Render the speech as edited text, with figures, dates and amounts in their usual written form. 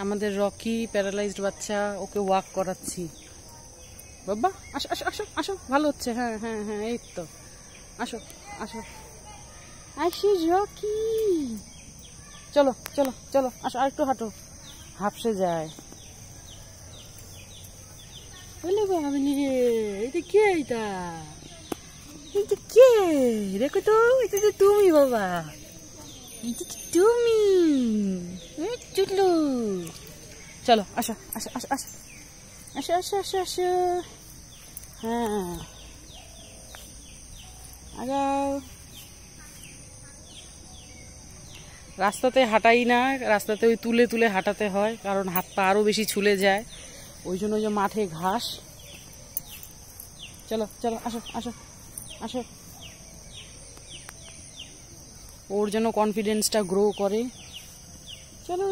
আমাদের Rocky paralysed বাচ্চা, ওকে walk করাচ্ছি। বাবা আসো আসো আসো আসো, ভালো হচ্ছে। হ্যাঁ হ্যাঁ হ্যাঁ, এই তো, আসো আসো আসি রকি, চলো চলো চলো, আসো আরেকটু হাঁটো, হাঁপসে যায়। বলে বাবনি রে, এটা কে? এটা এটা কে? দেখো তো, এটা তো তুমি বাবা, এটা তো তুমি। চুটলু, চলো আসো আসো আসো আসো আসো আসো আসো আসো। হ্যাঁ আগাও। রাস্তাতে হাঁটাই না, রাস্তাতে ওই তুলে তুলে হাঁটাতে হয়, কারণ হাত পা আরও বেশি ছুলে যায়। ওই জন্য যে মাঠে ঘাস। চলো চলো আসো আসো আসো, ওর যেন কনফিডেন্সটা গ্রো করে। চলো।